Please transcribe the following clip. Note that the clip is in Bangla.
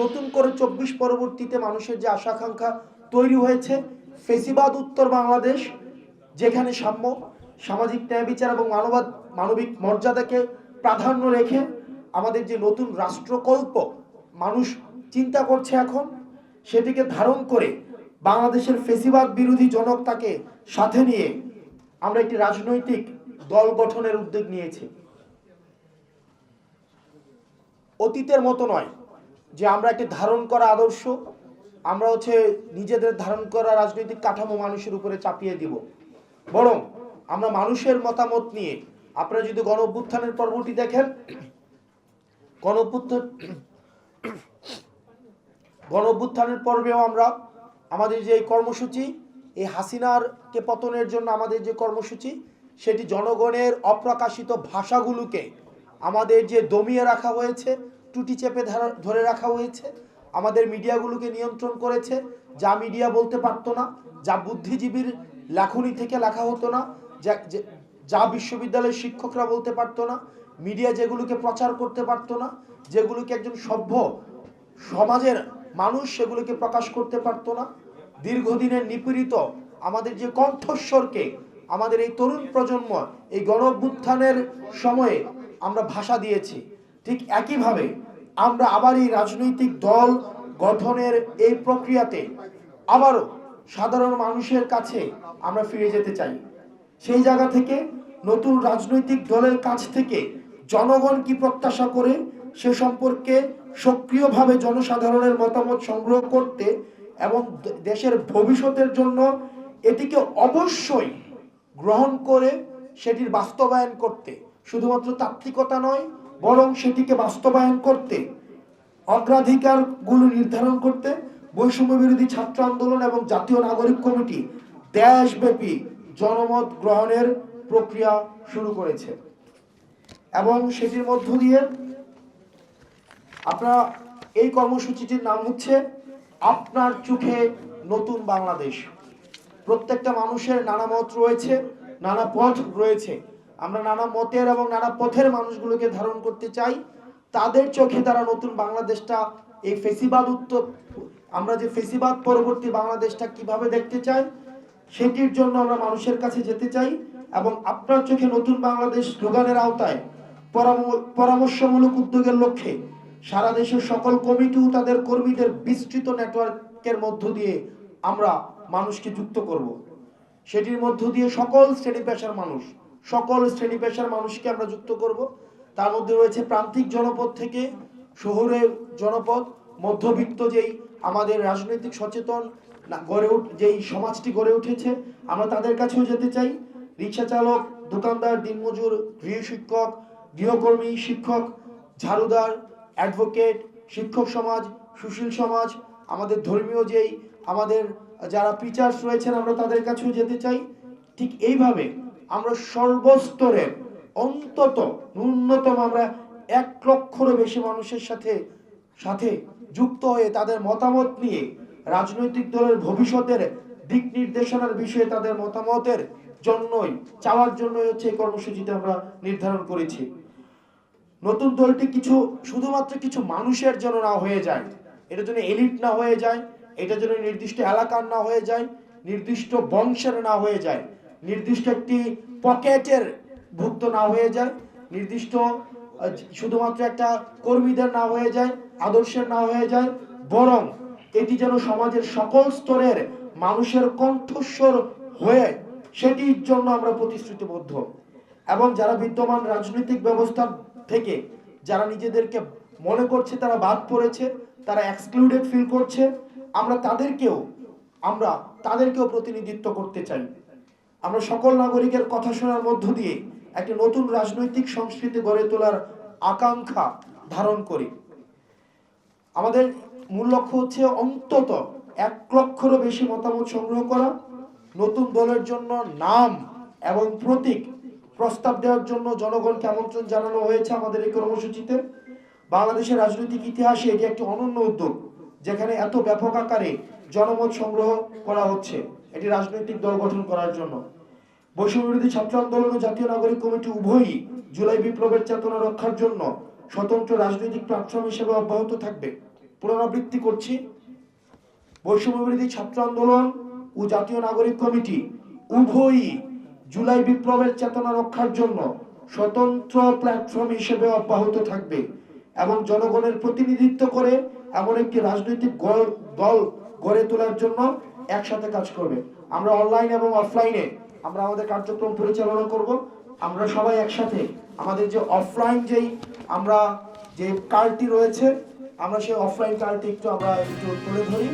নতুন করে 24 পরবর্তীতে মানুষের যে আশা-আকাঙ্ক্ষা তৈরি হয়েছে, ফেসিবাদ উত্তর বাংলাদেশ, যেখানে সাম্য, সামাজিক ন্যায় বিচার এবং মানবিক মর্যাদাকে প্রাধান্য রেখে আমাদের যে নতুন রাষ্ট্রকল্প মানুষ চিন্তা করছে এখন, সেটিকে ধারণ করে বাংলাদেশের ফেসিবাদ বিরোধী জনতাকে সাথে নিয়ে আমরা একটি রাজনৈতিক দল গঠনের উদ্যোগ নিয়েছি। অতীতের মতো নয় যে আমরা একটি ধারণ করা আদর্শ আমরা নিজেদের ধারণ করা রাজনৈতিক কাঠামো মানুষের উপরে চাপিয়ে দিব, বরং আমরা মানুষের মতামত নিয়ে, আপনারা যদি গণ অভ্যুত্থানের পর্বটি দেখেন, গণ অভ্যুত্থানের পর্বেও আমরা আমাদের যে কর্মসূচি, এই হাসিনার কে পতনের জন্য আমাদের যে কর্মসূচি, সেটি জনগণের অপ্রকাশিত ভাষাগুলোকে আমাদের যে দমিয়ে রাখা হয়েছে, টুটি চেপে ধরে রাখা হয়েছে, আমাদের মিডিয়াগুলোকে নিয়ন্ত্রণ করেছে। যা মিডিয়া বলতে পারতো না, যা বুদ্ধিজীবীর লেখনী থেকে লেখা হতো না, যা বিশ্ববিদ্যালয়ের শিক্ষকরা বলতে পারতো না, মিডিয়া যেগুলোকে প্রচার করতে পারতো না, যেগুলোকে একজন সভ্য সমাজের মানুষ সেগুলোকে প্রকাশ করতে পারতো না, দীর্ঘদিনের নিপীড়িত আমাদের যে কণ্ঠস্বরকে আমাদের এই তরুণ প্রজন্ম এই গণ অভ্যুত্থানের সময়ে আমরা ভাষা দিয়েছি, ঠিক একইভাবে আমরা আবার এই রাজনৈতিক দল গঠনের এই প্রক্রিয়াতে আবারও সাধারণ মানুষের কাছে আমরা ফিরে যেতে চাই। সেই জায়গা থেকে নতুন রাজনৈতিক দলের কাছ থেকে জনগণ কি প্রত্যাশা করে সে সম্পর্কে সক্রিয়ভাবে জনসাধারণের মতামত সংগ্রহ করতে এবং দেশের ভবিষ্যতের জন্য এটিকে অবশ্যই গ্রহণ করে সেটির বাস্তবায়ন করতে, শুধুমাত্র তাত্ত্বিকতা নয় বরং সেটিকে বাস্তবায়ন করতে, অগ্রাধিকারগুলো নির্ধারণ করতে বৈষম্য বিরোধী ছাত্র আন্দোলন এবং জাতীয় নাগরিক কমিটি দেশব্যাপী জনমত গ্রহণের প্রক্রিয়া শুরু করেছে। এবং সেটির মধ্য দিয়ে আপনারা এই কর্মসূচিটির নাম হচ্ছে আপনার চোখে নতুন বাংলাদেশ। প্রত্যেকটা মানুষের নানা মত রয়েছে, নানা পথ রয়েছে। আমরা নানা মতের এবং নানা পথের মানুষগুলোকে ধারণ করতে চাই। তাদের চোখে তারা নতুন বাংলাদেশটা, এই ফেসিবাদ উত্তর, আমরা যে ফেসিবাদ পরবর্তী বাংলাদেশটা কিভাবে দেখতে চাই, সেটির জন্য আমরা মানুষের কাছে যেতে চাই। এবং আপনার চোখে নতুন বাংলাদেশ স্লোগানের আওতায় পরামর্শমূলক উদ্যোগের লক্ষ্যে সারা দেশের সকল কমিটি ও তাদের কর্মীদের বিস্তৃত নেটওয়ার্কের মধ্য দিয়ে আমরা মানুষকে যুক্ত করব। সেটির মধ্য দিয়ে সকল শ্রেণী পেশার মানুষকে আমরা যুক্ত করব। তার মধ্যে রয়েছে প্রান্তিক জনপদ থেকে শহরের জনপদ, মধ্যবিত্ত যেই আমাদের রাজনৈতিক সচেতন যেই সমাজটি গড়ে উঠেছে, আমরা তাদের কাছেও যেতে চাই। রিক্সা চালক, দোকানদার, দিনমজুর, গৃহশিক্ষক, গৃহকর্মী, শিক্ষক, ঝাড়ুদার, অ্যাডভোকেট, শিক্ষক সমাজ, সুশীল সমাজ, আমাদের ধর্মীয় আমাদের যারা প্রিচার্স রয়েছেন, আমরা তাদের কাছেও যেতে চাই। ঠিক এইভাবে আমরা সর্বস্তরের অন্তত ন্যূনতম আমরা 1 লক্ষেরও বেশি মানুষের সাথে যুক্ত হয়ে তাদের মতামত নিয়ে রাজনৈতিক দলের ভবিষ্যতের দিক নির্দেশনার বিষয়ে তাদের মতামতের জন্যই চাওয়ার জন্যই এই কর্মসূচিতে আমরা নির্ধারণ করেছি। নতুন দলটি শুধুমাত্র কিছু মানুষের জন্য না হয়ে যায়, এটা যেন এলিট না হয়ে যায়, এটা যেন নির্দিষ্ট এলাকার না হয়ে যায়, নির্দিষ্ট বংশের না হয়ে যায়, নির্দিষ্ট একটি পকেটের ভুক্ত না হয়ে যায়, নির্দিষ্ট শুধুমাত্র একটা কর্মীদের না হয়ে যায়, আদর্শের না হয়ে যায়, বরং এটি যেন সমাজের সকল স্তরের মানুষের কণ্ঠস্বর হয়ে, সেটির জন্য আমরা প্রতিশ্রুতিবদ্ধ। এবং যারা বিদ্যমান রাজনৈতিক ব্যবস্থা থেকে যারা নিজেদেরকে মনে করছে তারা বাদ পড়েছে, তারা এক্সক্লুডেড ফিল করছে, আমরা তাদেরকেও প্রতিনিধিত্ব করতে চাই। আমরা সকল নাগরিকের কথা শোনার মধ্য দিয়ে একটি নতুন রাজনৈতিক সংস্কৃতি গড়ে তোলার আকাঙ্ক্ষা ধারণ করি। আমাদের মূল লক্ষ্য হচ্ছে অন্তত 1 লক্ষেরও বেশি মতামত সংগ্রহ করা, নতুন দলের জন্য নাম এবং প্রতীক প্রস্তাব দেওয়ার জন্য জনগণকে আমন্ত্রণ জানানো হয়েছে আমাদের এই কর্মসূচিতে। বাংলাদেশের রাজনৈতিক ইতিহাসে এটি একটি অনন্য উদ্যোগ, যেখানে এত ব্যাপক আকারে জনমত সংগ্রহ করা হচ্ছে এটি রাজনৈতিক দল গঠন করার জন্য। বৈষম্য বিরোধী ছাত্র আন্দোলন ও জাতীয় নাগরিক কমিটি উভয়ই জুলাই বিপ্লবের চেতনা রক্ষার জন্য স্বতন্ত্র রাজনৈতিক প্ল্যাটফর্ম হিসেবে অব্যাহত থাকবে। পুনরাবৃত্তি করছি, বৈষম্যবিরোধী ছাত্র আন্দোলন ও জাতীয় নাগরিক কমিটি উভয়ই জুলাই বিপ্লবের চেতনা রক্ষার জন্য স্বতন্ত্র প্ল্যাটফর্ম হিসেবে অব্যাহত থাকবে এবং জনগণের প্রতিনিধিত্ব করে এমন একটি রাজনৈতিক দল গড়ে তোলার জন্য একসাথে কাজ করবে। আমরা অনলাইন এবং অফলাইনে আমরা আমাদের কার্যক্রম পরিচালনা করব। আমরা সবাই একসাথে আমাদের যে অফলাইন যে কার্ডটি রয়েছে, আমরা সেই অফলাইন কার্ডটি একটু তুলে ধরি।